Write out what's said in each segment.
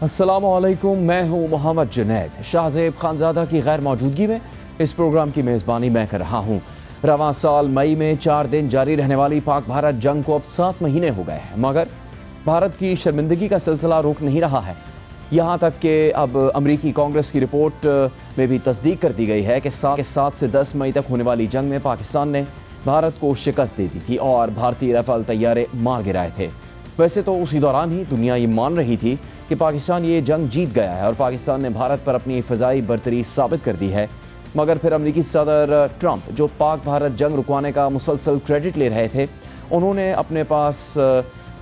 السلام علیکم، میں ہوں محمد جنید۔ شاہزیب خانزادہ کی غیر موجودگی میں اس پروگرام کی میزبانی میں کر رہا ہوں۔ رواں سال مئی میں 4 دن جاری رہنے والی پاک بھارت جنگ کو اب 7 مہینے ہو گئے ہیں، مگر بھارت کی شرمندگی کا سلسلہ رک نہیں رہا ہے۔ یہاں تک کہ اب امریکی کانگریس کی رپورٹ میں بھی تصدیق کر دی گئی ہے کہ 7 سے 10 مئی تک ہونے والی جنگ میں پاکستان نے بھارت کو شکست دے دی تھی اور بھارتی رافیل طیارے مار گرائے تھے۔ ویسے تو اسی دوران ہی دنیا یہ مان رہی تھی کہ پاکستان یہ جنگ جیت گیا ہے اور پاکستان نے بھارت پر اپنی فضائی برتری ثابت کر دی ہے، مگر پھر امریکی صدر ٹرمپ جو پاک بھارت جنگ رکوانے کا مسلسل کریڈٹ لے رہے تھے، انہوں نے اپنے پاس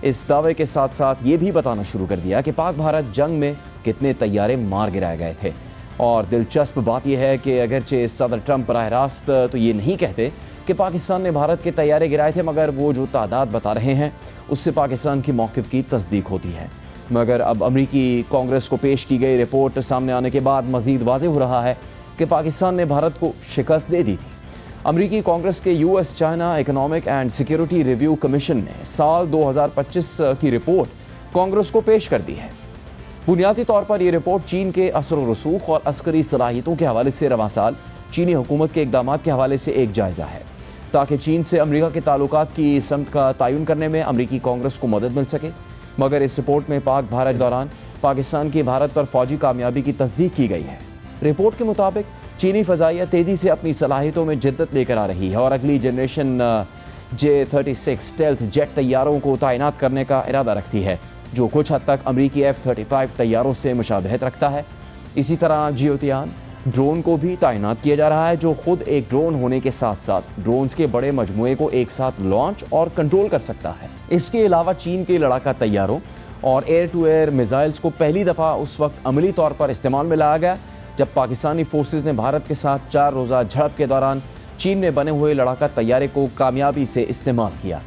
اس دعوے کے ساتھ ساتھ یہ بھی بتانا شروع کر دیا کہ پاک بھارت جنگ میں کتنے طیارے مار گرائے گئے تھے۔ اور دلچسپ بات یہ ہے کہ اگرچہ صدر ٹرمپ براہ راست تو یہ نہیں کہتے کہ پاکستان نے بھارت کے طیارے گرائے تھے، مگر وہ جو تعداد بتا رہے ہیں اس سے پاکستان کی موقف کی تصدیق ہوتی ہے۔ مگر اب امریکی کانگریس کو پیش کی گئی رپورٹ سامنے آنے کے بعد مزید واضح ہو رہا ہے کہ پاکستان نے بھارت کو شکست دے دی تھی۔ امریکی کانگریس کے US China economic and security review commission نے سال 2025 کی رپورٹ کانگریس کو پیش کر دی ہے۔ بنیادی طور پر یہ رپورٹ چین کے اثر و رسوخ اور عسکری صلاحیتوں کے حوالے سے رواں سال چینی حکومت کے اقدامات کے حوالے سے ایک جائزہ ہے، تاکہ چین سے امریکہ کے تعلقات کی سمت کا تعین کرنے میں امریکی کانگریس کو مدد مل سکے۔ مگر اس رپورٹ میں پاک بھارت دوران پاکستان کی بھارت پر فوجی کامیابی کی تصدیق کی گئی ہے۔ رپورٹ کے مطابق چینی فضائیہ تیزی سے اپنی صلاحیتوں میں جدت لے کر آ رہی ہے اور اگلی جنریشن J-36 اسٹیلتھ جیٹ طیاروں کو تعینات کرنے کا ارادہ رکھتی ہے، جو کچھ حد تک امریکی F-35 طیاروں سے مشابہت رکھتا ہے۔ اسی طرح جیوتیان ڈرون کو بھی تعینات کیا جا رہا ہے، جو خود ایک ڈرون ہونے کے ساتھ ساتھ ڈرونز کے بڑے مجموعے کو ایک ساتھ لانچ اور کنٹرول کر سکتا ہے۔ اس کے علاوہ چین کے لڑاکا طیاروں اور ایئر ٹو ایئر میزائلز کو پہلی دفعہ اس وقت عملی طور پر استعمال میں لایا گیا جب پاکستانی فورسز نے بھارت کے ساتھ 4 روزہ جھڑپ کے دوران چین میں بنے ہوئے لڑاکا طیارے کو کامیابی سے استعمال کیا،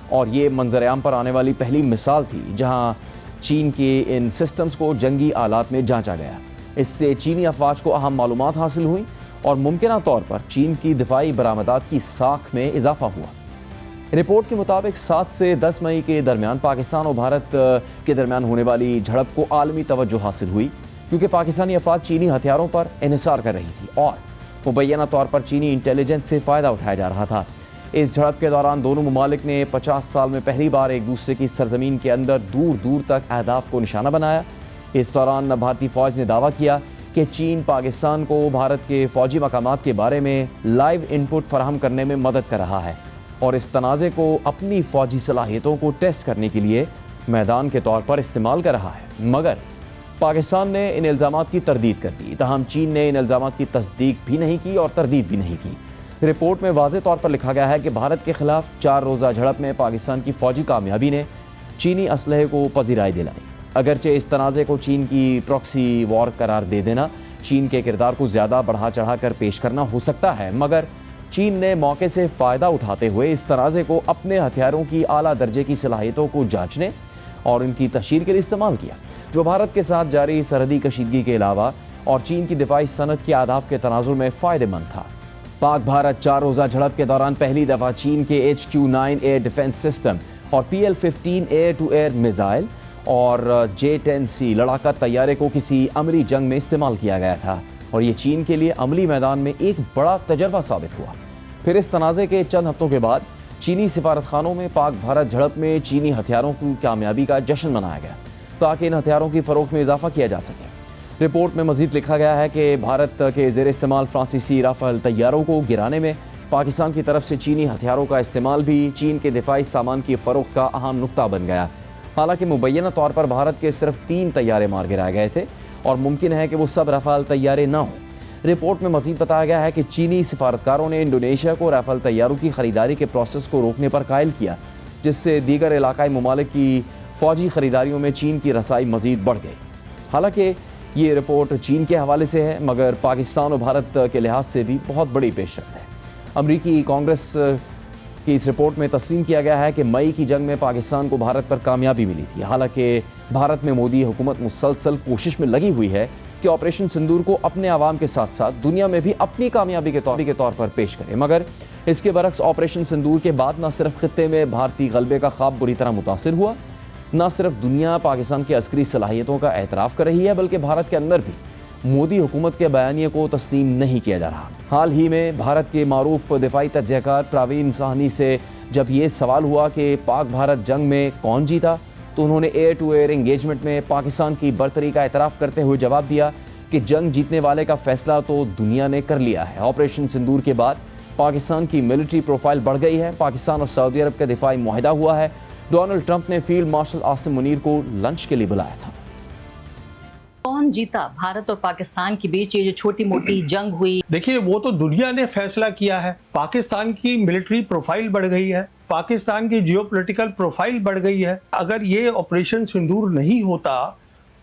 اور یہ منظر عام پر آنے والی پہلی مثال تھی جہاں چین کے ان سسٹمز کو جنگی آلات میں جانچا گیا۔ اس سے چینی افواج کو اہم معلومات حاصل ہوئیں اور ممکنہ طور پر چین کی دفاعی برآمدات کی ساکھ میں اضافہ ہوا۔ رپورٹ کے مطابق 7 سے 10 مئی کے درمیان پاکستان اور بھارت کے درمیان ہونے والی جھڑپ کو عالمی توجہ حاصل ہوئی، کیونکہ پاکستانی افواج چینی ہتھیاروں پر انحصار کر رہی تھی اور مبینہ طور پر چینی انٹیلیجنس سے فائدہ اٹھایا جا رہا تھا۔ اس جھڑپ کے دوران دونوں ممالک نے 50 سال میں پہلی بار ایک دوسرے کی سرزمین کے اندر دور دور تک اہداف کو نشانہ بنایا۔ اس دوران بھارتی فوج نے دعویٰ کیا کہ چین پاکستان کو بھارت کے فوجی مقامات کے بارے میں لائیو ان پٹ فراہم کرنے میں مدد کر رہا ہے اور اس تنازع کو اپنی فوجی صلاحیتوں کو ٹیسٹ کرنے کے لیے میدان کے طور پر استعمال کر رہا ہے۔ مگر پاکستان نے ان الزامات کی تردید کر دی، تاہم چین نے ان الزامات کی تصدیق بھی نہیں کی اور تردید بھی نہیں کی۔ رپورٹ میں واضح طور پر لکھا گیا ہے کہ بھارت کے خلاف 4 روزہ جھڑپ میں پاکستان کی فوجی کامیابی نے چینی اسلحے کو پذیرائی دلائی۔ اگرچہ اس تنازع کو چین کی پراکسی وار قرار دے دینا چین کے کردار کو زیادہ بڑھا چڑھا کر پیش کرنا ہو سکتا ہے، مگر چین نے موقع سے فائدہ اٹھاتے ہوئے اس تنازع کو اپنے ہتھیاروں کی اعلیٰ درجے کی صلاحیتوں کو جانچنے اور ان کی تشہیر کے لیے استعمال کیا، جو بھارت کے ساتھ جاری سرحدی کشیدگی کے علاوہ اور چین کی دفاعی صنعت کے اہداف کے تناظر میں فائدہ مند تھا۔ پاک بھارت 4 روزہ جھڑپ کے دوران پہلی دفعہ چین کے HQ-9 ایئر ڈیفنس سسٹم اور PL-15 year to year missile اور J-10C لڑاکا طیارے کو کسی عملی جنگ میں استعمال کیا گیا تھا، اور یہ چین کے لیے عملی میدان میں ایک بڑا تجربہ ثابت ہوا۔ پھر اس تنازع کے چند ہفتوں کے بعد چینی سفارتخانوں میں پاک بھارت جھڑپ میں چینی ہتھیاروں کی کامیابی کا جشن منایا گیا تاکہ ان ہتھیاروں کی فروخت میں اضافہ کیا جا سکے۔ رپورٹ میں مزید لکھا گیا ہے کہ بھارت کے زیر استعمال فرانسیسی رافیل طیاروں کو گرانے میں پاکستان کی طرف سے چینی ہتھیاروں کا استعمال بھی چین کے دفاعی سامان کی فروخت کا اہم نقطہ بن گیا۔ حالانکہ مبینہ طور پر بھارت کے صرف 3 طیارے مار گرائے گئے تھے اور ممکن ہے کہ وہ سب رافیل طیارے نہ ہوں۔ رپورٹ میں مزید بتایا گیا ہے کہ چینی سفارتکاروں نے انڈونیشیا کو رافیل طیاروں کی خریداری کے پروسیس کو روکنے پر قائل کیا، جس سے دیگر علاقائی ممالک کی فوجی خریداریوں میں چین کی رسائی مزید بڑھ گئی۔ حالانکہ یہ رپورٹ چین کے حوالے سے ہے، مگر پاکستان اور بھارت کے لحاظ سے بھی بہت بڑی پیش رفت ہے۔ امریکی کانگریس کی اس رپورٹ میں تسلیم کیا گیا ہے کہ مئی کی جنگ میں پاکستان کو بھارت پر کامیابی ملی تھی، حالانکہ بھارت میں مودی حکومت مسلسل کوشش میں لگی ہوئی ہے کہ آپریشن سندور کو اپنے عوام کے ساتھ ساتھ دنیا میں بھی اپنی کامیابی کے طور پر پیش کرے، مگر اس کے برعکس آپریشن سندور کے بعد نہ صرف خطے میں بھارتی غلبے کا خواب بری طرح متاثر ہوا، نہ صرف دنیا پاکستان کی عسکری صلاحیتوں کا اعتراف کر رہی ہے بلکہ بھارت کے اندر بھی مودی حکومت کے بیانیے کو تسلیم نہیں کیا جا رہا۔ حال ہی میں بھارت کے معروف دفاعی تجزیہ کار پراوین ساہنی سے جب یہ سوال ہوا کہ پاک بھارت جنگ میں کون جیتا تو انہوں نے ایئر ٹو ایئر انگیجمنٹ میں پاکستان کی برتری کا اعتراف کرتے ہوئے جواب دیا کہ جنگ جیتنے والے کا فیصلہ تو دنیا نے کر لیا ہے۔ آپریشن سندور کے بعد پاکستان کی ملٹری پروفائل بڑھ گئی ہے۔ پاکستان اور سعودی عرب کا دفاعی معاہدہ ہوا ہے۔ ڈونلڈ ٹرمپ نے فیلڈ مارشل عاصم منیر کو لنچ کے لیے بلایا تھا۔ کون جیتا بھارت اور پاکستان کے بیچ یہ جو چھوٹی موٹی جنگ ہوئی؟ دیکھیے وہ تو دنیا نے فیصلہ کیا ہے۔ پاکستان کی ملٹری پروفائل بڑھ گئی ہے، پاکستان کی جیو پولیٹیکل پروفائل بڑھ گئی ہے۔ اگر یہ آپریشن سندور نہیں ہوتا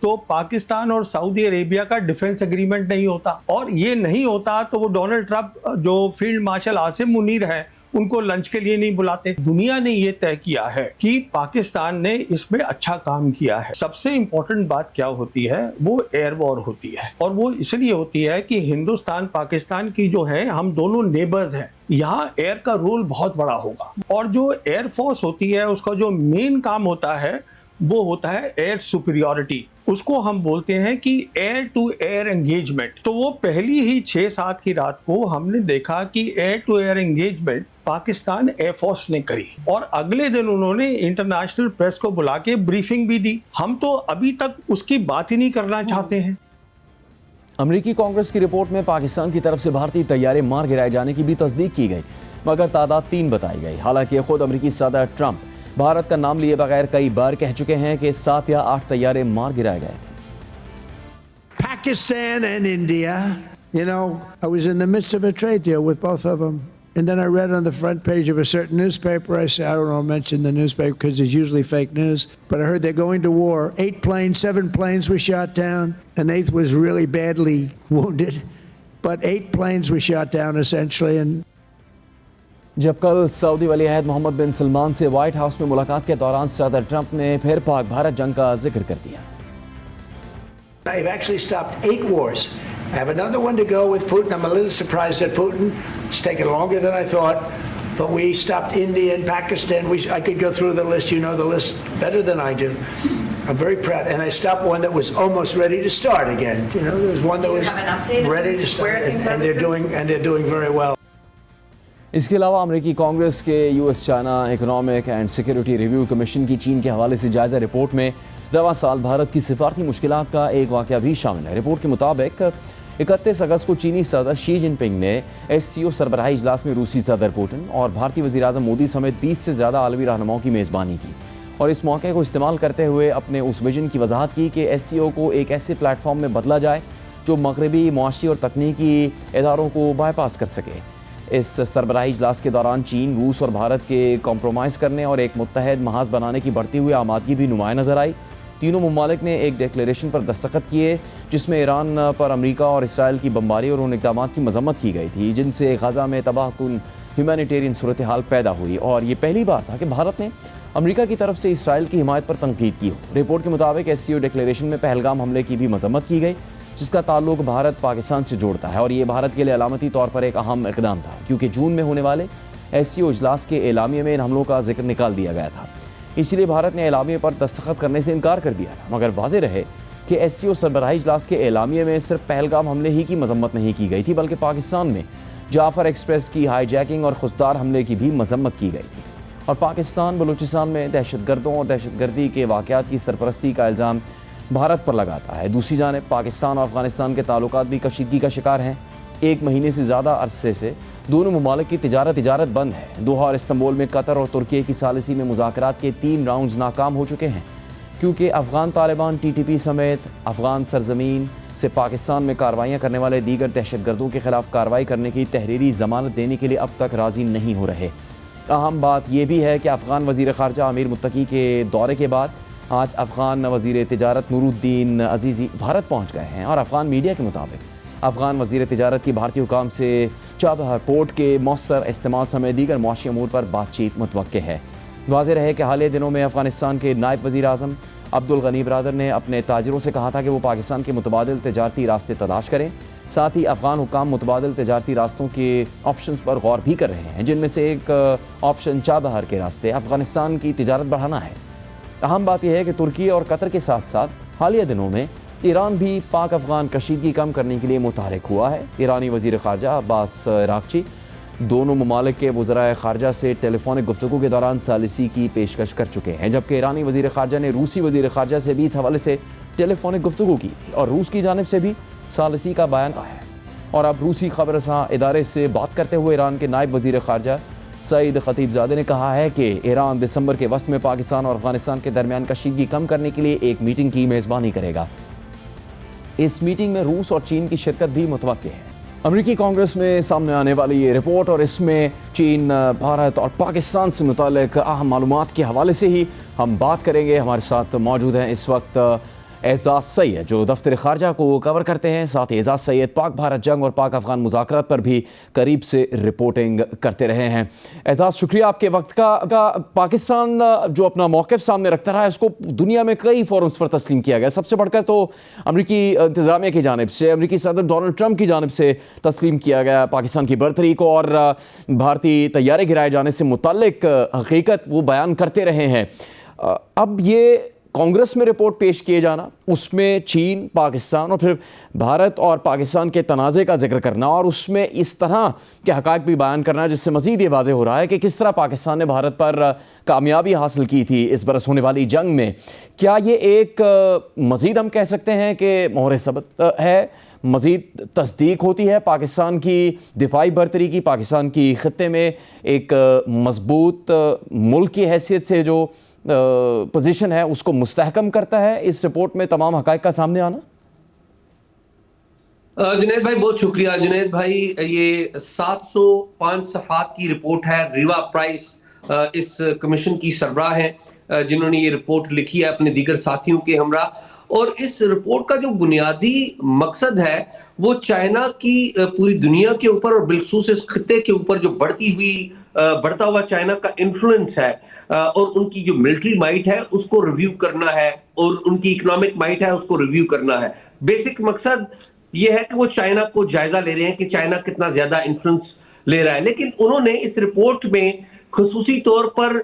تو پاکستان اور سعودی عربیہ کا ڈیفنس ایگریمنٹ نہیں ہوتا، اور یہ نہیں ہوتا تو وہ ڈونلڈ ٹرمپ جو فیلڈ مارشل عاصم منیر ہے ان کو لنچ کے لیے نہیں بلاتے۔ دنیا نے یہ طے کیا ہے کہ پاکستان نے اس میں اچھا کام کیا ہے۔ سب سے امپورٹنٹ بات کیا ہوتی ہے وہ ایئر وار ہوتی ہے، اور وہ اس لیے ہوتی ہے کہ ہندوستان پاکستان کی جو ہے ہم دونوں نیبرز ہیں، یہاں ایئر کا رول بہت بڑا ہوگا، اور جو ایئر فورس ہوتی ہے اس کا جو مین کام ہوتا ہے وہ ہوتا ہے ایئر سپیریورٹی۔ اس کو ہم بولتے ہیں کہ ایئر ٹو ایئر انگیجمنٹ۔ تو وہ پہلی ہی 6-7 کی رات کو ہم نے دیکھا کہ air to air engagement Pakistan air force نے کری، اور اگلے دن انہوں نے انٹرنیشنل پریس کو بلا کے بریفنگ بھی دی۔ ہم تو ابھی تک اس کی بات ہی نہیں کرنا چاہتے ہیں۔ امریکی کانگریس کی رپورٹ میں پاکستان کی طرف سے بھارتی طیارے مار گرائے جانے کی بھی تصدیق کی گئی، مگر تعداد 3 بتائی گئی۔ حالانکہ خود امریکی صدر ٹرمپ بھارت کا نام لیے بغیر کئی بار کہہ چکے ہیں کہ 7 یا 8 طیارے مار گرائے گئے تھے۔ Pakistan and India, you know, I was in the midst of a trade deal with both of them. And then I read on the front page of a certain newspaper, I said, I don't know, mention the newspaper because it's usually fake news, but I heard they're going to war. 7 planes were shot down. An 8th was really badly wounded, but 8 planes were shot down essentially. And جب کل سعودی ولی عہد محمد بن سلمان سے white house میں ملاقات کے دوران صدر ٹرمپ نے پھر پاک بھارت جنگ کا ذکر کر دیا۔ I've actually stopped 8 wars. I have another one to go with Putin. I'm a little surprised at Putin. It's taken longer than I thought. But we stopped India and Pakistan. I could go through the list. You know the list better than I do. I'm very proud. And I stopped one that was almost ready to start again. You know, there was one that was ready to start. And they're doing very well. اس کے علاوہ امریکی کانگریس کے US China economic and security review commission کی چین کے حوالے سے جائزہ report میں رواں سال بھارت کی سفارتی مشکلات کا ایک واقعہ بھی شامل ہے۔ رپورٹ کے مطابق 31 اگست کو چینی صدر شی جن پنگ نے SCO سربراہی اجلاس میں روسی صدر پوٹن اور بھارتی وزیر اعظم مودی سمیت 20 سے زیادہ عالمی رہنماؤں کی میزبانی کی، اور اس موقع کو استعمال کرتے ہوئے اپنے اس ویژن کی وضاحت کی کہ SCO کو ایک ایسے پلیٹ فارم میں بدلا جائے جو مغربی معاشی اور تکنیکی اداروں کو بائی پاس کر سکے۔ اس سربراہی اجلاس کے دوران چین، روس اور بھارت کے کمپرومائز کرنے اور ایک متحد محاذ بنانے کی بڑھتی ہوئی آمادگی بھی نمایاں نظر آئی۔ تینوں ممالک نے ایک ڈکلیریشن پر دستخط کیے جس میں ایران پر امریکہ اور اسرائیل کی بمباری اور ان اقدامات کی مذمت کی گئی تھی جن سے غزہ میں تباہ کن ہیومینیٹیرین صورتحال پیدا ہوئی، اور یہ پہلی بار تھا کہ بھارت نے امریکہ کی طرف سے اسرائیل کی حمایت پر تنقید کی ہو۔ رپورٹ کے مطابق SCO ڈکلیریشن میں پہلگام حملے کی بھی مذمت کی گئی جس کا تعلق بھارت پاکستان سے جوڑتا ہے، اور یہ بھارت کے لیے علامتی طور پر ایک اہم اقدام تھا کیونکہ جون میں ہونے والے SCO اجلاس کے اعلامیے میں ان حملوں کا ذکر نکال دیا گیا تھا، اس لیے بھارت نے اعلامیے پر دستخط کرنے سے انکار کر دیا تھا۔ مگر واضح رہے کہ SCO سربراہی اجلاس کے اعلامیے میں صرف پہلگام حملے ہی کی مذمت نہیں کی گئی تھی بلکہ پاکستان میں جعفر ایکسپریس کی ہائی جیکنگ اور خوددار حملے کی بھی مذمت کی گئی تھی، اور پاکستان بلوچستان میں دہشت گردوں اور دہشت گردی کے واقعات کی سرپرستی کا الزام بھارت پر لگاتا ہے۔ دوسری جانب پاکستان اور افغانستان کے تعلقات بھی کشیدگی کا شکار ہیں۔ 1 مہینے سے زیادہ عرصے سے دونوں ممالک کی تجارت بند ہے۔ دوحہ اور استنبول میں قطر اور ترکی کی ثالثی میں مذاکرات کے 3 راؤنڈز ناکام ہو چکے ہیں کیونکہ افغان طالبان TTP سمیت افغان سرزمین سے پاکستان میں کارروائیاں کرنے والے دیگر دہشت گردوں کے خلاف کارروائی کرنے کی تحریری ضمانت دینے کے لیے اب تک راضی نہیں ہو رہے۔ اہم بات یہ بھی ہے کہ افغان وزیر خارجہ امیر متقی کے دورے کے بعد آج افغان وزیر تجارت نور الدین عزیزی بھارت پہنچ گئے ہیں، اور افغان میڈیا کے مطابق افغان وزیر تجارت کی بھارتی حکام سے چابہار پورٹ کے مؤثر استعمال سمیت دیگر معاشی امور پر بات چیت متوقع ہے۔ واضح رہے کہ حالیہ دنوں میں افغانستان کے نائب وزیر اعظم عبدالغنی برادر نے اپنے تاجروں سے کہا تھا کہ وہ پاکستان کے متبادل تجارتی راستے تلاش کریں، ساتھ ہی افغان حکام متبادل تجارتی راستوں کے آپشنز پر غور بھی کر رہے ہیں جن میں سے ایک آپشن چابہار کے راستے افغانستان کی تجارت بڑھانا ہے۔ اہم بات یہ ہے کہ ترکی اور قطر کے ساتھ ساتھ حالیہ دنوں میں ایران بھی پاک افغان کشیدگی کم کرنے کے لیے متحرک ہوا ہے۔ ایرانی وزیر خارجہ عباس عراقچی دونوں ممالک کے وزرائے خارجہ سے ٹیلی فونک گفتگو کے دوران ثالثی کی پیشکش کر چکے ہیں، جبکہ ایرانی وزیر خارجہ نے روسی وزیر خارجہ سے بھی اس حوالے سے ٹیلی فونک گفتگو کی تھی اور روس کی جانب سے بھی ثالثی کا بیان آیا ہے۔ اور اب روسی خبر رساں ادارے سے بات کرتے ہوئے ایران کے نائب وزیر خارجہ سعید خطیب زادے نے کہا ہے کہ ایران دسمبر کے وسط میں پاکستان اور افغانستان کے درمیان کشیدگی کم کرنے کے لیے ایک میٹنگ کی میزبانی کرے گا۔ اس میٹنگ میں روس اور چین کی شرکت بھی متوقع ہے۔ امریکی کانگریس میں سامنے آنے والی یہ رپورٹ اور اس میں چین، بھارت اور پاکستان سے متعلق اہم معلومات کے حوالے سے ہی ہم بات کریں گے۔ ہمارے ساتھ موجود ہیں اس وقت اعزاز سید جو دفتر خارجہ کو کور کرتے ہیں، ساتھ ہی اعزاز سید پاک بھارت جنگ اور پاک افغان مذاکرات پر بھی قریب سے رپورٹنگ کرتے رہے ہیں۔ اعزاز، شکریہ آپ کے وقت کا۔ پاکستان جو اپنا موقف سامنے رکھتا رہا ہے اس کو دنیا میں کئی فورمز پر تسلیم کیا گیا، سب سے بڑھ کر تو امریکی انتظامیہ کی جانب سے، امریکی صدر ڈونلڈ ٹرمپ کی جانب سے تسلیم کیا گیا پاکستان کی برتری کو، اور بھارتی طیارے گرائے جانے سے متعلق حقیقت وہ بیان کرتے رہے ہیں۔ اب یہ کانگریس میں رپورٹ پیش کیے جانا، اس میں چین، پاکستان اور پھر بھارت اور پاکستان کے تنازع کا ذکر کرنا اور اس میں اس طرح کے حقائق بھی بیان کرنا، جس سے مزید یہ واضح ہو رہا ہے کہ کس طرح پاکستان نے بھارت پر کامیابی حاصل کی تھی اس برس ہونے والی جنگ میں۔ کیا یہ ایک مزید ہم کہہ سکتے ہیں کہ مہر ثبت ہے، مزید تصدیق ہوتی ہے پاکستان کی دفاعی برتری کی، پاکستان کی خطے میں ایک مضبوط ملک کی حیثیت سے جو پوزیشن ہے اس کو مستحکم کرتا ہے اس رپورٹ میں تمام حقائق کا سامنے آنا؟ جنید بھائی بہت شکریہ۔ جنید بھائی، یہ 705 صفحات کی رپورٹ ہے۔ ریوا پرائس اس کمیشن کی سربراہ ہیں جنہوں نے یہ رپورٹ لکھی ہے اپنے دیگر ساتھیوں کے ہمراہ، اور اس رپورٹ کا جو بنیادی مقصد ہے وہ چائنا کی پوری دنیا کے اوپر اور بالخصوص اس خطے کے اوپر جو بڑھتا ہوا چائنا کا انفلوئنس ہے اور ان کی جو ملٹری مائٹ ہے اس کو ریویو کرنا ہے، اور ان کی اکنامک مائٹ ہے اس کو ریویو کرنا ہے۔ بیسک مقصد یہ ہے کہ وہ چائنا کو جائزہ لے رہے ہیں کہ چائنا کتنا زیادہ انفلوئنس لے رہا ہے، لیکن انہوں نے اس رپورٹ میں خصوصی طور پر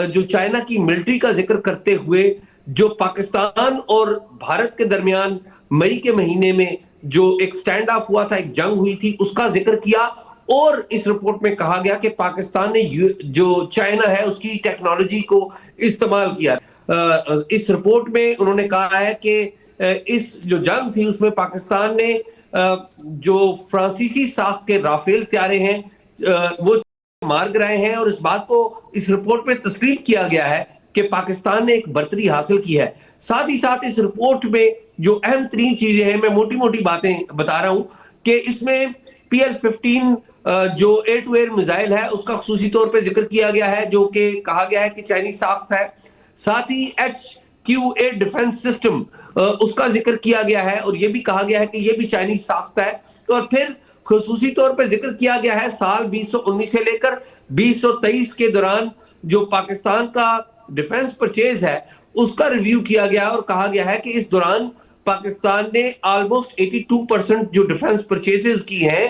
جو چائنا کی ملٹری کا ذکر کرتے ہوئے جو پاکستان اور بھارت کے درمیان مئی کے مہینے میں جو ایک سٹینڈ آف ہوا تھا، ایک جنگ ہوئی تھی، اس کا ذکر کیا، اور اس رپورٹ میں کہا گیا کہ پاکستان نے جو چائنا ہے اس کی ٹیکنالوجی کو استعمال کیا۔ اس رپورٹ میں انہوں نے کہا ہے کہ اس جو جنگ تھی اس میں پاکستان نے جو فرانسیسی ساخت کے رافیل طیارے ہیں وہ مار گرائے ہیں، اور اس بات کو اس رپورٹ میں تسلیم کیا گیا ہے کہ پاکستان نے ایک برتری حاصل کی ہے۔ ساتھ ہی ساتھ اس رپورٹ میں جو اہم ترین چیزیں ہیں، میں موٹی موٹی باتیں بتا رہا ہوں، کہ اس میں PL-15 جو ایئر ٹو ایئر میزائل ہے اس کا خصوصی طور پہ ذکر کیا گیا ہے، جو کہ کہا گیا ہے کہ چائنیز ساخت ہے۔ ساتھ ہی HQ-8 ڈیفنس سسٹم اس کا ذکر کیا گیا ہے، اور یہ بھی کہا گیا ہے کہ یہ بھی چائنیز ساخت ہے۔ اور پھر خصوصی طور پہ ذکر کیا گیا ہے سال 2019 سے لے کر 2023 کے دوران جو پاکستان کا ڈیفنس پرچیز ہے اس کا ریویو کیا گیا، اور کہا گیا ہے کہ اس دوران پاکستان نے آلموسٹ 82% جو ڈیفنس پرچیزز کی ہیں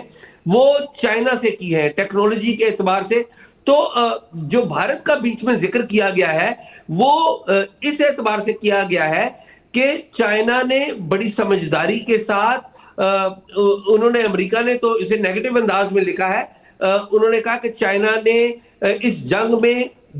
وہ چائنا سے کی ہے ٹیکنالوجی کے اعتبار سے۔ تو جو بھارت کا بیچ میں ذکر کیا گیا ہے وہ اس اعتبار سے کیا گیا ہے کہ چائنا نے بڑی سمجھداری کے ساتھ انہوں نے، امریکہ نے تو اسے نیگیٹو انداز میں لکھا ہے، انہوں نے کہا کہ چائنا نے اس جنگ میں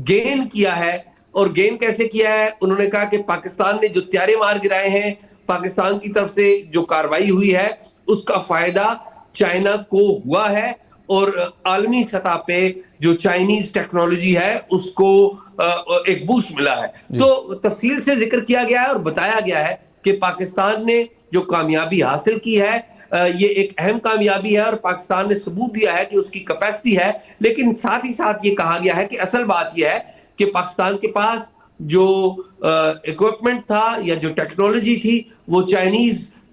گین کیا ہے، اور گین کیسے کیا ہے؟ انہوں نے کہا کہ پاکستان نے جو طیارے مار گرائے ہیں، پاکستان کی طرف سے جو کارروائی ہوئی ہے اس کا فائدہ چائنا کو ہوا ہے، اور عالمی سطح پہ جو چائنیز ٹیکنالوجی ہے اس کو ایک بوسٹ ملا ہے۔ تو تفصیل سے ذکر کیا گیا ہے اور بتایا گیا ہے کہ پاکستان نے جو کامیابی حاصل کی ہے یہ ایک اہم کامیابی ہے، اور پاکستان نے ثبوت دیا ہے کہ اس کی کیپیسٹی ہے، لیکن ساتھ ہی ساتھ یہ کہا گیا ہے کہ اصل بات یہ ہے کہ پاکستان کے پاس جو ایکوپمنٹ تھا یا جو ٹیکنالوجی تھی وہ چائنیز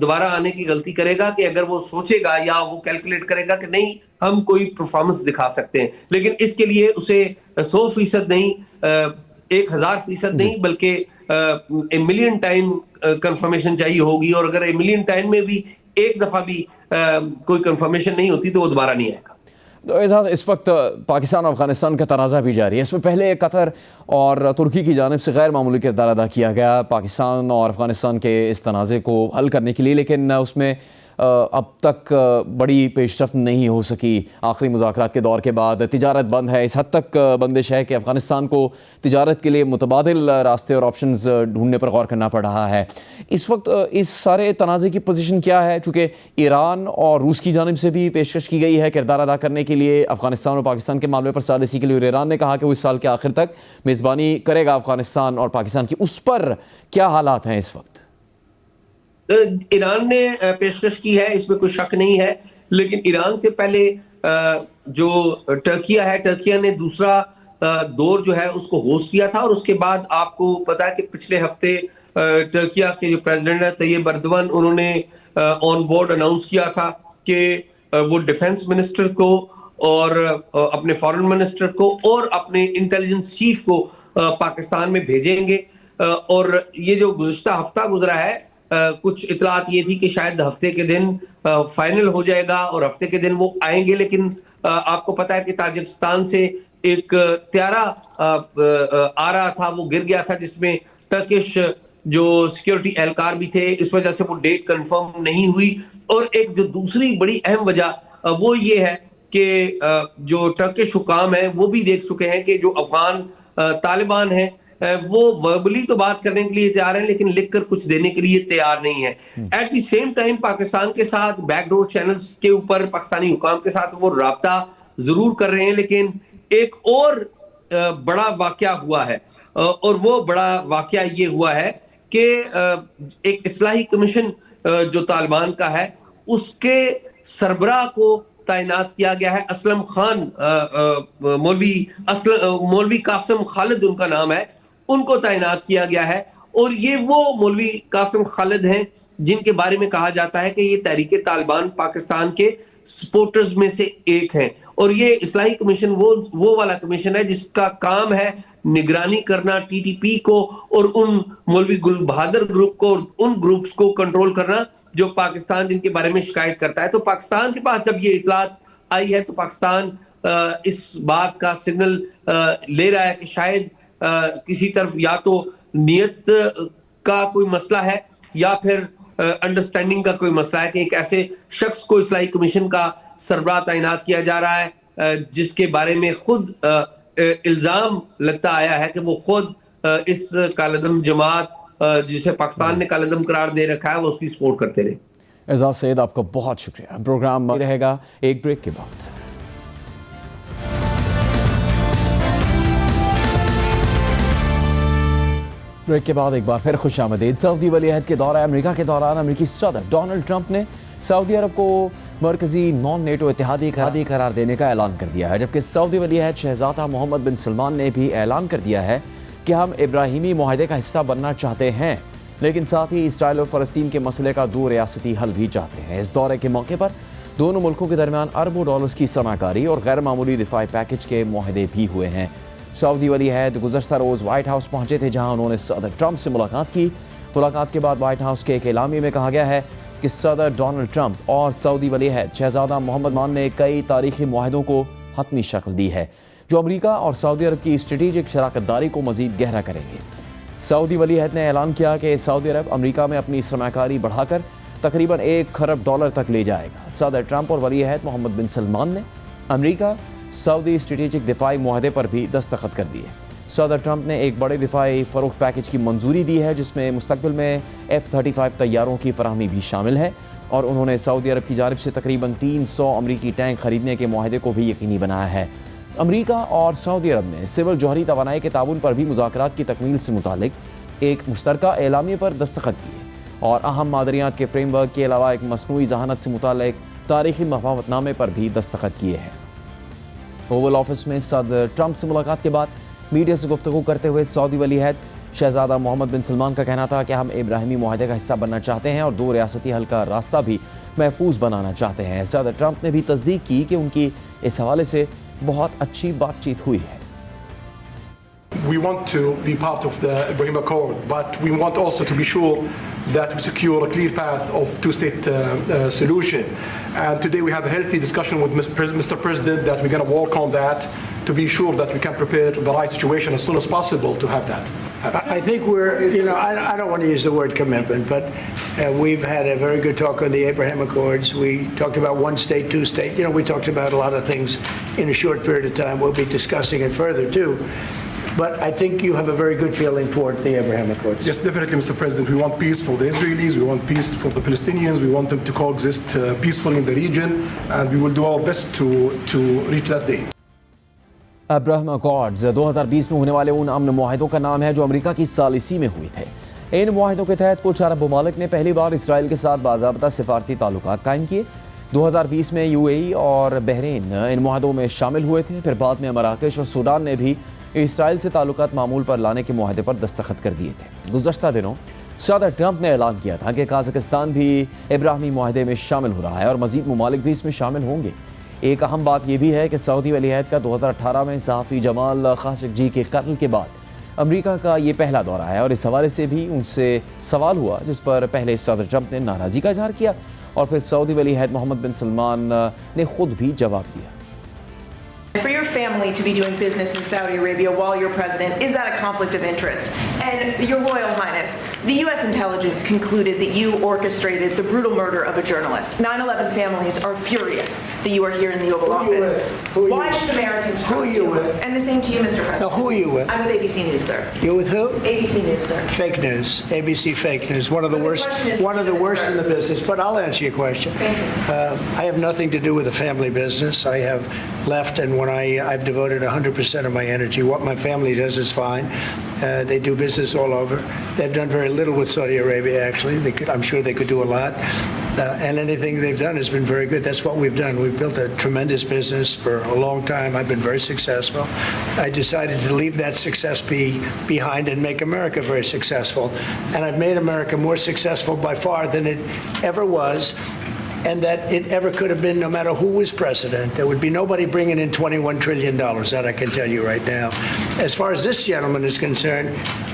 دوبارہ آنے کی غلطی کرے گا کہ اگر وہ سوچے گا یا وہ کیلکولیٹ کرے گا کہ نہیں ہم کوئی پرفارمنس دکھا سکتے ہیں، لیکن اس کے لیے اسے 100% نہیں 1000% نہیں بلکہ ملین ٹائم کنفرمیشن چاہیے ہوگی، اور اگر ملین ٹائم میں بھی ایک دفعہ بھی کوئی کنفرمیشن نہیں ہوتی تو وہ دوبارہ نہیں آئے گا۔ تو اعزاز، اس وقت پاکستان اور افغانستان کا تنازع بھی جاری ہے، اس میں پہلے قطر اور ترکی کی جانب سے غیر معمولی کردار ادا کیا گیا پاکستان اور افغانستان کے اس تنازع کو حل کرنے کے لیے، لیکن اس میں اب تک بڑی پیش رفت نہیں ہو سکی۔ آخری مذاکرات کے دور کے بعد تجارت بند ہے، اس حد تک بندش ہے کہ افغانستان کو تجارت کے لیے متبادل راستے اور آپشنز ڈھونڈنے پر غور کرنا پڑ رہا ہے۔ اس وقت اس سارے تنازع کی پوزیشن کیا ہے؟ چونکہ ایران اور روس کی جانب سے بھی پیشکش کی گئی ہے کردار ادا کرنے کے لیے افغانستان اور پاکستان کے معاملے پر ثالثی کے لیے، اور ایران نے کہا کہ وہ اس سال کے آخر تک میزبانی کرے گا افغانستان اور پاکستان کی۔ اس پر کیا حالات ہیں اس وقت؟ ایران نے پیشکش کی ہے، اس میں کوئی شک نہیں ہے، لیکن ایران سے پہلے جو ٹرکیہ ہے، ٹرکیہ نے دوسرا دور جو ہے اس کو ہوسٹ کیا تھا، اور اس کے بعد آپ کو پتا ہے کہ پچھلے ہفتے ٹرکیہ کے جو پریزیڈنٹ ہے طیب اردوان، انہوں نے آن بورڈ اناؤنس کیا تھا کہ وہ ڈیفنس منسٹر کو اور اپنے فارن منسٹر کو اور اپنے انٹیلیجنس چیف کو پاکستان میں بھیجیں گے، اور یہ جو گزشتہ ہفتہ گزرا ہے کچھ اطلاعات یہ تھی کہ شاید ہفتے کے دن فائنل ہو جائے گا اور ہفتے کے دن وہ آئیں گے، لیکن آپ کو پتا ہے کہ تاجکستان سے ایک طیارہ آ رہا تھا، وہ گر گیا تھا، جس میں ٹرکش جو سیکیورٹی اہلکار بھی تھے، اس وجہ سے وہ ڈیٹ کنفرم نہیں ہوئی۔ اور ایک جو دوسری بڑی اہم وجہ وہ یہ ہے کہ جو ٹرکش حکام ہیں وہ بھی دیکھ چکے ہیں کہ جو افغان طالبان ہیں وہ وربلی تو بات کرنے کے لیے تیار ہیں، لیکن لکھ کر کچھ دینے کے لیے تیار نہیں ہے۔ At the same time Pakistan کے ساتھ بیک ڈور چینلز کے اوپر پاکستانی حکام کے ساتھ وہ رابطہ ضرور کر رہے ہیں، لیکن ایک اور بڑا واقعہ ہوا ہے، اور وہ بڑا واقعہ یہ ہوا ہے کہ ایک اصلاحی کمیشن جو طالبان کا ہے اس کے سربراہ کو تعینات کیا گیا ہے۔ اسلم خان، مولوی قاسم خالد ان کا نام ہے، ان کو تعینات کیا گیا ہے، اور یہ وہ مولوی قاسم خالد ہیں جن کے بارے میں کہا جاتا ہے کہ یہ تحریک طالبان پاکستان کے سپورٹرز میں سے ایک ہیں، اور یہ اصلاحی کمیشن وہ والا کمیشن ہے جس کا کام ہے نگرانی کرنا ٹی ٹی پی کو اور ان مولوی گل بہادر گروپ کو اور ان گروپس کو کنٹرول کرنا جو پاکستان جن کے بارے میں شکایت کرتا ہے۔ تو پاکستان کے پاس جب یہ اطلاعات آئی ہے تو پاکستان اس بات کا سگنل لے رہا ہے کہ شاید کسی طرف یا تو نیت کا کوئی مسئلہ ہے یا پھر انڈرسٹینڈنگ کا کوئی مسئلہ ہے کہ ایک ایسے شخص کو اصلاحی کمیشن کا سربراہ تعینات کیا جا رہا ہے جس کے بارے میں خود الزام لگتا آیا ہے کہ وہ خود اس کالعدم جماعت جسے پاکستان نے کالعدم قرار دے رکھا ہے وہ اس کی سپورٹ کرتے رہے۔ اعزاز سید، آپ کا بہت شکریہ۔ پروگرام رہے گا ایک بریک کے بعد۔ بریک کے بعد ایک بار پھر خوش آمدید۔ سعودی ولی عہد کے دورہ امریکہ کے دوران امریکی صدر ڈونلڈ ٹرمپ نے سعودی عرب کو مرکزی نان نیٹو اتحادی قرار دینے کا اعلان کر دیا ہے، جبکہ سعودی ولی عہد شہزادہ محمد بن سلمان نے بھی اعلان کر دیا ہے کہ ہم ابراہیمی معاہدے کا حصہ بننا چاہتے ہیں، لیکن ساتھ ہی اسرائیل اور فلسطین کے مسئلے کا دو ریاستی حل بھی چاہتے ہیں۔ اس دورے کے موقع پر دونوں ملکوں کے درمیان اربوں ڈالرز کی سرمایہ کاری اور غیر معمولی دفاعی پیکج کے معاہدے بھی ہوئے ہیں۔ سعودی ولی عہد گزشتہ روز وائٹ ہاؤس پہنچے تھے، جہاں انہوں نے صدر ٹرمپ سے ملاقات کی۔ ملاقات کے بعد وائٹ ہاؤس کے ایک اعلامیے میں کہا گیا ہے کہ صدر ڈونلڈ ٹرمپ اور سعودی ولی عہد شہزادہ محمد مان نے کئی تاریخی معاہدوں کو حتمی شکل دی ہے جو امریکہ اور سعودی عرب کی اسٹریٹجک شراکت داری کو مزید گہرا کریں گے۔ سعودی ولی عہد نے اعلان کیا کہ سعودی عرب امریکہ میں اپنی سرمایہ کاری بڑھا کر تقریباً $1 کھرب تک لے جائے گا۔ صدر ٹرمپ اور ولی عہد محمد بن سلمان نے امریکہ سعودی اسٹریٹجک دفاعی معاہدے پر بھی دستخط کر دیے۔ صدر ٹرمپ نے ایک بڑے دفاعی فروخت پیکج کی منظوری دی ہے جس میں مستقبل میں F-35 طیاروں کی فراہمی بھی شامل ہے، اور انہوں نے سعودی عرب کی جانب سے تقریباً 300 امریکی ٹینک خریدنے کے معاہدے کو بھی یقینی بنایا ہے۔ امریکہ اور سعودی عرب نے سول جوہری توانائی کے تعاون پر بھی مذاکرات کی تکمیل سے متعلق ایک مشترکہ اعلامیے پر دستخط کیے، اور اہم معدنیات کے فریم ورک کے علاوہ ایک مصنوعی ذہانت سے متعلق تاریخی مفاہمت نامے پر بھی دستخط کیے ہیں۔ اوول آفس میں صدر ٹرمپ سے ملاقات کے بعد میڈیا سے گفتگو کرتے ہوئے سعودی ولی عہد شہزادہ محمد بن سلمان کا کہنا تھا کہ ہم ابراہیمی معاہدے کا حصہ بننا چاہتے ہیں اور 2 ریاستی حل کا راستہ بھی محفوظ بنانا چاہتے ہیں. صدر ٹرمپ نے بھی تصدیق کی کہ ان کی اس حوالے سے بہت اچھی بات چیت ہوئی ہے. We want to be part of the Ibrahim Accord, but we want also to be sure that we secure a clear path of two-state solution. And today we have a healthy discussion with Mr. President that we're going to work on that to be sure that we can prepare the right situation as soon as possible to have that. I think I don't want to use the word commitment, but we've had a very good talk on the Abraham Accords. We talked about one state, two state. We talked about a lot of things in a short period of time. We'll be discussing it further too. But I think you have a very good feeling toward the Abraham Accords. Yes, definitely, Mr. President. We want peace for the Israelis. We want peace for the Palestinians. We want them to coexist peacefully in the region. And we will do our best to reach that day. Abraham Accords 2020 میں ہونے والے ان امن معاہدوں کا نام ہے جو امریکہ کی ثالثی میں ہوئے تھے. ان معاہدوں کے تحت کچھ عرب ممالک نے پہلی بار اسرائیل کے ساتھ باضابطہ سفارتی تعلقات قائم کیے. 2020 میں UAE اور بحرین ان معاہدوں میں شامل ہوئے تھے. پھر بعد میں مراکش اور سوڈان نے بھی اسرائیل سے تعلقات معمول پر لانے کے معاہدے پر دستخط کر دیے تھے. گزشتہ دنوں صدر ٹرمپ نے اعلان کیا تھا کہ قازقستان بھی ابراہیمی معاہدے میں شامل ہو رہا ہے اور مزید ممالک بھی اس میں شامل ہوں گے. ایک اہم بات یہ بھی ہے کہ سعودی ولی عہد کا 2018 میں صحافی جمال خاشقجی کے قتل کے بعد امریکہ کا یہ پہلا دورہ ہے اور اس حوالے سے بھی ان سے سوال ہوا جس پر پہلے صدر ٹرمپ نے ناراضی کا اظہار کیا اور پھر سعودی ولی عہد محمد بن سلمان نے خود بھی جواب دیا. For your family to be doing business in Saudi Arabia while you're president, is that a conflict of interest? And Your Royal Highness, the U.S. intelligence concluded that you orchestrated the brutal murder of a journalist. 9/11 families are furious that you are here in the Oval Office. Why should Americans trust you? And the same to you, Mr. President. Now, who are you with? I'm with ABC News, sir. You're with who? ABC News, sir. Fake news. ABC fake news. One of the worst in the business. But I'll answer your question. Thank you. I have nothing to do with the family business. I have left, and when I've devoted 100% of my energy. What my family does is fine. They do business all over. They've done very little with Saudi Arabia, actually. I'm sure they could do a lot. And anything they've done has been very good. That's what we've done. We've built a tremendous business for a long time. I've been very successful. I decided to leave that success behind and make America very successful. And I've made America more successful by far than it ever was, and that it ever could have been, no matter who was president. There would be nobody bringing in $21 trillion, that I can tell you right now. As far as this gentleman is concerned,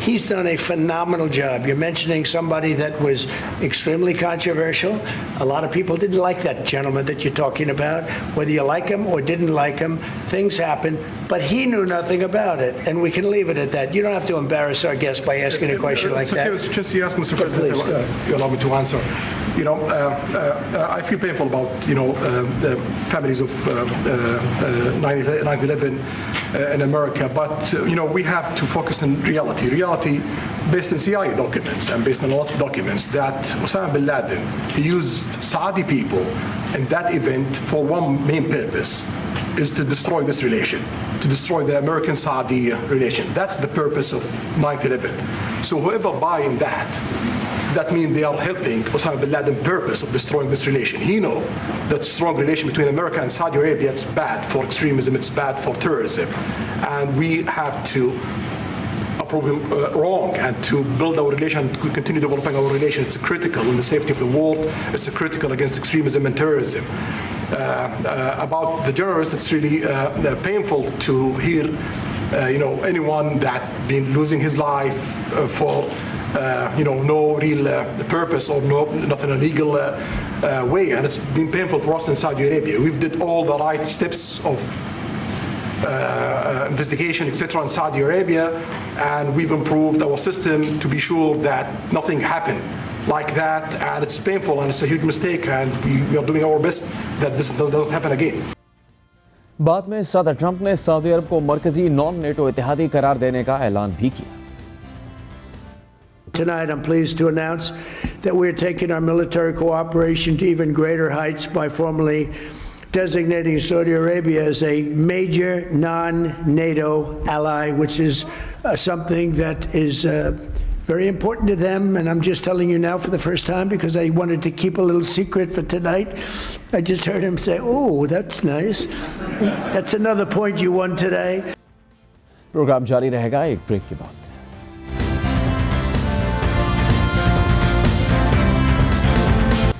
he's done a phenomenal job. You're mentioning somebody that was extremely controversial. A lot of people didn't like that gentleman that you're talking about. Whether you like him or didn't like him, things happen. But he knew nothing about it, and we can leave it at that. You don't have to embarrass our guest by asking a question like that. It's okay, just you ask, Mr. President, if you allow me to answer. I feel painful about, the families of 9/11 in America, but, we have to focus on reality. Reality based on CIA documents and based on a lot of documents that Osama bin Laden, he used Saudi people in that event for one main purpose, is to destroy this relation, to destroy the American-Saudi relation. That's the purpose of 9/11. So whoever buying that means they are helping Osama bin Laden's purpose of destroying this relation. He knows that strong relation between America and Saudi Arabia, it's bad for extremism, it's bad for terrorism. And we have to prove him wrong and to build our relation, to continue developing our relation. It's critical in the safety of the world. It's critical against extremism and terrorism. About the journalists, it's really painful to hear, anyone that been losing his life for no real purpose or nothing illegal way, and it's been painful for us in Saudi Arabia. We've did all the right steps of investigation, etc. in Saudi Arabia, and we've improved our system to be sure that nothing happened like that, and it's painful and it's a huge mistake, and we are doing our best that this doesn't happen again. بعد میں صدر Trump نے سعودی عرب کو مرکزی naan NATO اتحادی قرار دینے کا اعلان بھی کیا. Tonight, I'm pleased to announce that we're taking our military cooperation to even greater heights by formally designating Saudi Arabia as a major non-NATO ally, which is something that is very important to them. And I'm just telling you now for the first time because I wanted to keep a little secret for tonight. I just heard him say, "Oh, that's nice. That's another point you won today." Programme جاری رہے گا ایک break کے بعد.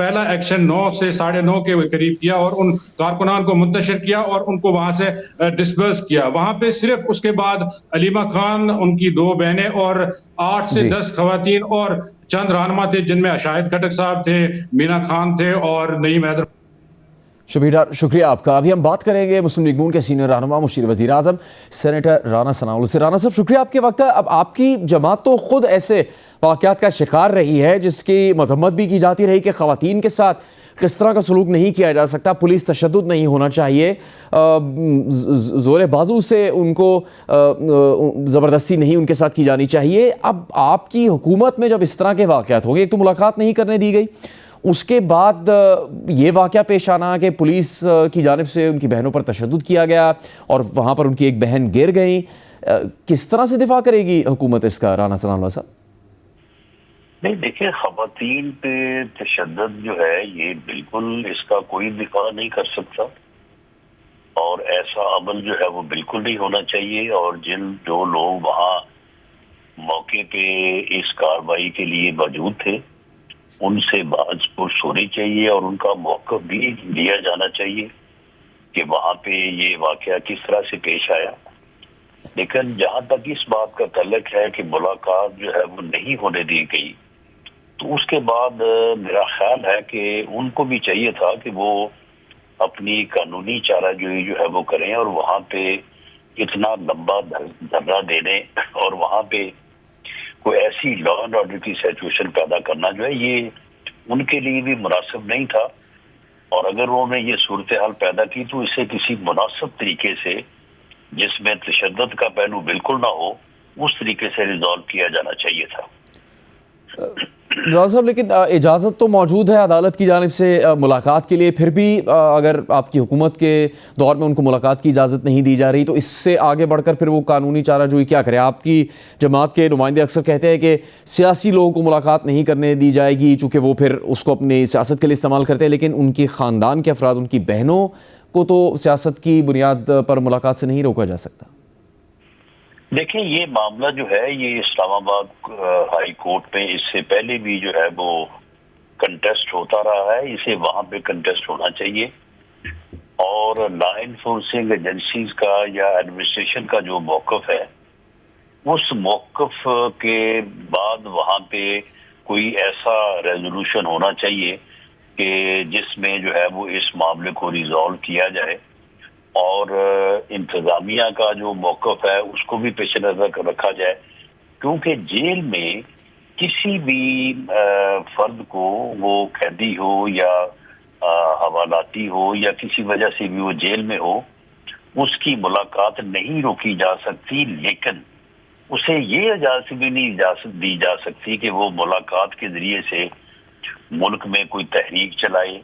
پہلا action 9 سے 9:30 کے قریب کیا اور ان کارکنان کو منتشر کیا اور ان کو وہاں سے ڈسپرس کیا. وہاں پہ صرف اس کے بعد علیمہ خان، ان کی 2 بہنیں اور 8 سے 10 خواتین اور چند رہنما تھے، جن میں شاہد خٹک صاحب تھے، مینا خان تھے اور نعیم حیدر. شبیر ڈار، شکریہ آپ کا. ابھی ہم بات کریں گے مسلم لیگ نون کے سینئر رہنما مشیر وزیر اعظم سینیٹر رانا ثناءاللہ سے. رانا صاحب شکریہ آپ کے وقت ہے. اب آپ کی جماعت تو خود ایسے واقعات کا شکار رہی ہے جس کی مذمت بھی کی جاتی رہی کہ خواتین کے ساتھ کس طرح کا سلوک نہیں کیا جا سکتا، پولیس تشدد نہیں ہونا چاہیے، زور بازو سے ان کو زبردستی نہیں ان کے ساتھ کی جانی چاہیے. اب آپ کی حکومت میں جب اس طرح کے واقعات ہو گئے، ایک تو ملاقات نہیں کرنے دی گئی، اس کے بعد یہ واقعہ پیش آنا کہ پولیس کی جانب سے ان کی بہنوں پر تشدد کیا گیا اور وہاں پر ان کی ایک بہن گر گئیں، کس طرح سے دفاع کرے گی حکومت اس کا؟ رانا ثناءاللہ صاحب. نہیں دیکھیں، خواتین پہ تشدد جو ہے یہ بالکل اس کا کوئی دفاع نہیں کر سکتا اور ایسا عمل جو ہے وہ بالکل نہیں ہونا چاہیے. اور جو لوگ وہاں موقع پہ اس کارروائی کے لیے موجود تھے ان سے باز پرس ہونی چاہیے اور ان کا موقف بھی لیا جانا چاہیے کہ وہاں پہ یہ واقعہ کس طرح سے پیش آیا. لیکن جہاں تک اس بات کا تعلق ہے کہ ملاقات جو ہے وہ نہیں ہونے دی گئی، تو اس کے بعد میرا خیال ہے کہ ان کو بھی چاہیے تھا کہ وہ اپنی قانونی چارہ جوئی جو ہے وہ کریں اور وہاں پہ اتنا لمبا دھرنا دینے اور وہاں پہ کوئی ایسی لا اینڈ آرڈر کی سچویشن پیدا کرنا جو ہے یہ ان کے لیے بھی مناسب نہیں تھا. اور اگر انہوں نے یہ صورتحال پیدا کی تو اسے کسی مناسب طریقے سے جس میں تشدد کا پہلو بالکل نہ ہو اس طریقے سے ریزالو کیا جانا چاہیے تھا. رانا صاحب لیکن اجازت تو موجود ہے عدالت کی جانب سے ملاقات کے لیے، پھر بھی اگر آپ کی حکومت کے دور میں ان کو ملاقات کی اجازت نہیں دی جا رہی تو اس سے آگے بڑھ کر پھر وہ قانونی چارہ جوئی کیا کرے؟ آپ کی جماعت کے نمائندے اکثر کہتے ہیں کہ سیاسی لوگوں کو ملاقات نہیں کرنے دی جائے گی چونکہ وہ پھر اس کو اپنی سیاست کے لیے استعمال کرتے ہیں، لیکن ان کی خاندان کے افراد، ان کی بہنوں کو تو سیاست کی بنیاد پر ملاقات سے نہیں روکا جا سکتا. دیکھیں یہ معاملہ جو ہے یہ اسلام آباد ہائی کورٹ میں اس سے پہلے بھی جو ہے وہ کنٹیسٹ ہوتا رہا ہے، اسے وہاں پہ کنٹیسٹ ہونا چاہیے. اور لا انفورسنگ ایجنسیز کا یا ایڈمنسٹریشن کا جو موقف ہے اس موقف کے بعد وہاں پہ کوئی ایسا ریزولوشن ہونا چاہیے کہ جس میں جو ہے وہ اس معاملے کو ریزالو کیا جائے. اور انتظامیہ کا جو موقف ہے اس کو بھی پیش نظر رکھا جائے، کیونکہ جیل میں کسی بھی فرد کو وہ قیدی ہو یا حوالاتی ہو یا کسی وجہ سے بھی وہ جیل میں ہو اس کی ملاقات نہیں روکی جا سکتی، لیکن اسے یہ اجازت بھی نہیں دی جا سکتی کہ وہ ملاقات کے ذریعے سے ملک میں کوئی تحریک چلائے،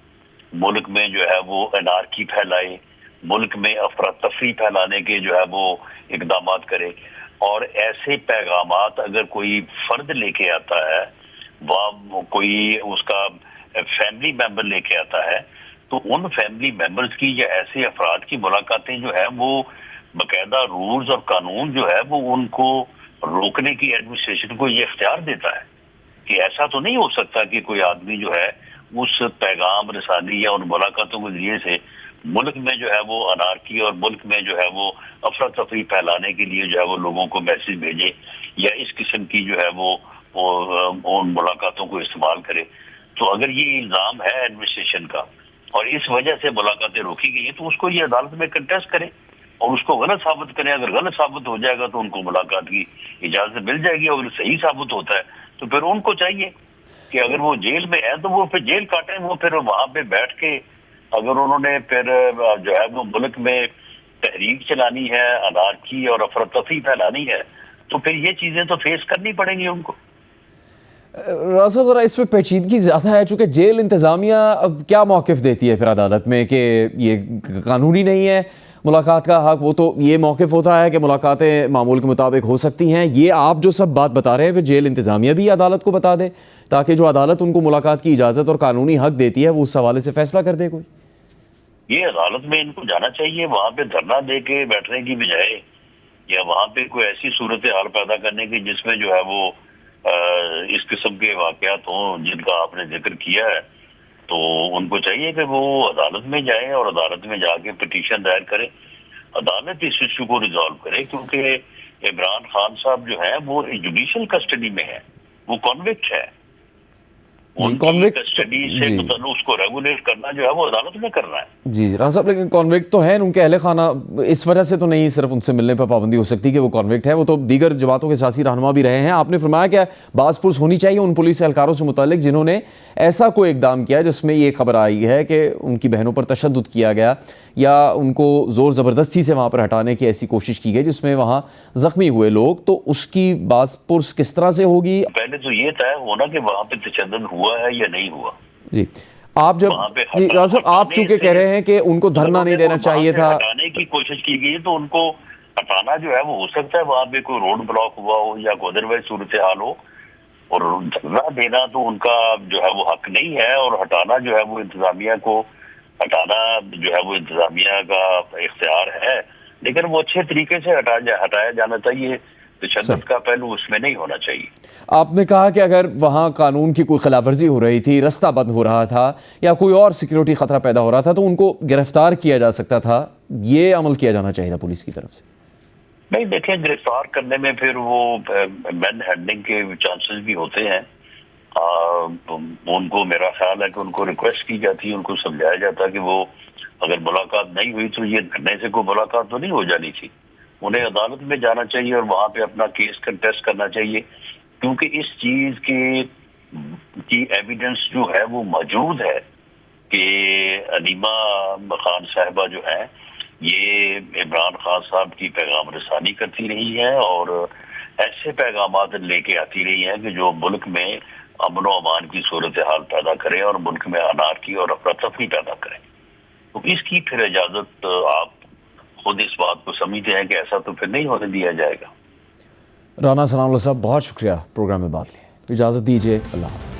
ملک میں جو ہے وہ انارکی پھیلائے، ملک میں افراتفری پھیلانے کے جو ہے وہ اقدامات کرے. اور ایسے پیغامات اگر کوئی فرد لے کے آتا ہے، وہ کوئی اس کا فیملی ممبر لے کے آتا ہے، تو ان فیملی ممبرز کی یا ایسے افراد کی ملاقاتیں جو ہے وہ باقاعدہ رولز اور قانون جو ہے وہ ان کو روکنے کی ایڈمنسٹریشن کو یہ اختیار دیتا ہے کہ ایسا تو نہیں ہو سکتا کہ کوئی آدمی جو ہے اس پیغام رسانی یا ان ملاقاتوں کے ذریعے سے ملک میں جو ہے وہ انارکی اور ملک میں جو ہے وہ افراتفری پھیلانے کے لیے جو ہے وہ لوگوں کو میسج بھیجے یا اس قسم کی جو ہے وہ ان ملاقاتوں کو استعمال کرے. تو اگر یہ الزام ہے ایڈمنسٹریشن کا اور اس وجہ سے ملاقاتیں روکی گئی ہیں تو اس کو یہ عدالت میں کنٹیسٹ کرے اور اس کو غلط ثابت کریں. اگر غلط ثابت ہو جائے گا تو ان کو ملاقات کی اجازت مل جائے گی، اور اگر صحیح ثابت ہوتا ہے تو پھر ان کو چاہیے کہ اگر وہ جیل میں ہے تو وہ پھر جیل کاٹیں، وہ پھر وہاں پہ بیٹھ کے اگر انہوں نے پھر جو ہے وہ ملک میں تحریک چلانی ہے، انارکی اور افراتفری پھیلانی ہے، تو پھر یہ چیزیں تو فیس کرنی پڑیں گی ان کو. رانا صاحب ذرا اس میں پیچیدگی زیادہ ہے چونکہ جیل انتظامیہ اب کیا موقف دیتی ہے پھر عدالت میں کہ یہ قانونی نہیں ہے ملاقات کا حق؟ وہ تو یہ موقف ہوتا ہے کہ ملاقاتیں معمول کے مطابق ہو سکتی ہیں. یہ آپ جو سب بات بتا رہے ہیں پھر جیل انتظامیہ بھی عدالت کو بتا دے تاکہ جو عدالت ان کو ملاقات کی اجازت اور قانونی حق دیتی ہے وہ اس حوالے سے فیصلہ کر دے. کوئی یہ عدالت میں ان کو جانا چاہیے، وہاں پہ دھرنا دے کے بیٹھنے کی بجائے یا وہاں پہ کوئی ایسی صورتحال پیدا کرنے کی جس میں جو ہے وہ اس قسم کے واقعات ہوں جن کا آپ نے ذکر کیا ہے، تو ان کو چاہیے کہ وہ عدالت میں جائیں اور عدالت میں جا کے پٹیشن دائر کریں. عدالت اس ایشو کو ریزالو کرے کیونکہ عمران خان صاحب جو ہیں وہ جوڈیشل کسٹڈی میں ہیں, وہ کنوکٹ ہے. ان کی کسٹڈی سے مطلب اس کو ریگولیٹ کرنا جو ہے وہ عدالت میں کرنا ہے. جی رانا صاحب, لیکن کانوکٹ تو ہیں ان کے اہل خانہ, اس وجہ سے تو نہیں صرف ان سے ملنے پر پابندی ہو سکتی کہ وہ کانوکٹ ہے, وہ تو دیگر جماعتوں کے سیاسی رہنما بھی رہے ہیں. آپ نے فرمایا کہ باز پرس ہونی چاہیے ان پولیس اہلکاروں سے متعلق جنہوں نے ایسا کوئی اقدام کیا جس میں یہ خبر آئی ہے کہ ان کی بہنوں پر تشدد کیا گیا یا ان کو زور زبردستی سے وہاں پر ہٹانے کی ایسی کوشش کی گئی جس میں وہاں زخمی ہوئے لوگ, تو اس کی باز پرس کس طرح سے ہوگی؟ پہلے تو یہ طے ہونا کہ وہاں پہ تشدد ہوا ہے یا نہیں ہوا. جی آپ جب رانا صاحب آپ چونکہ کہہ رہے ہیں کہ ان کو دھرنا نہیں دینا چاہیے تھا, ہٹانے کی کوشش کی گئی تو ان کو ہٹانا جو ہے وہ ہو سکتا ہے وہاں پہ کوئی روڈ بلاک ہوا ہو یا کوئی ادروائز صورتحال ہو, اور دھرنا دینا تو ان کا جو ہے وہ حق نہیں ہے, اور ہٹانا جو ہے وہ انتظامیہ کو ہٹانا جو ہے وہ انتظامیہ کا اختیار ہے, لیکن وہ اچھے طریقے سے ہٹایا جانا چاہیے. تشدد کا پہلو اس میں نہیں ہونا چاہیے. آپ نے کہا کہ اگر وہاں قانون کی کوئی خلاف ورزی ہو رہی تھی, رستہ بند ہو رہا تھا یا کوئی اور سیکیورٹی خطرہ پیدا ہو رہا تھا تو ان کو گرفتار کیا جا سکتا تھا, یہ عمل کیا جانا چاہیے تھا پولیس کی طرف سے. نہیں دیکھیں, گرفتار کرنے میں پھر وہ مین ہینڈلنگ کے چانسز بھی ہوتے ہیں. ان کو میرا خیال ہے کہ ان کو ریکویسٹ کی جاتی, ان کو سمجھایا جاتا کہ وہ اگر ملاقات نہیں ہوئی تو یہ دھرنے سے کوئی ملاقات تو نہیں ہو جانی تھی, انہیں عدالت میں جانا چاہیے اور وہاں پہ اپنا کیس کنٹیسٹ کرنا چاہیے, کیونکہ اس چیز کی ایویڈنس جو ہے وہ موجود ہے کہ علیمہ خان صاحبہ جو ہے یہ عمران خان صاحب کی پیغام رسانی کرتی رہی ہے اور ایسے پیغامات لے کے آتی رہی ہیں کہ جو ملک میں امن و امان کی صورتحال پیدا کرے اور ملک میں انارکی اور افراتفری پیدا کرے. تو اس کی پھر اجازت آپ خود اس بات کو سمجھتے ہیں کہ ایسا تو پھر نہیں ہونے دیا جائے گا. رانا ثناء اللہ صاحب بہت شکریہ پروگرام میں بات لی, اجازت دیجیے, اللہ حافظ.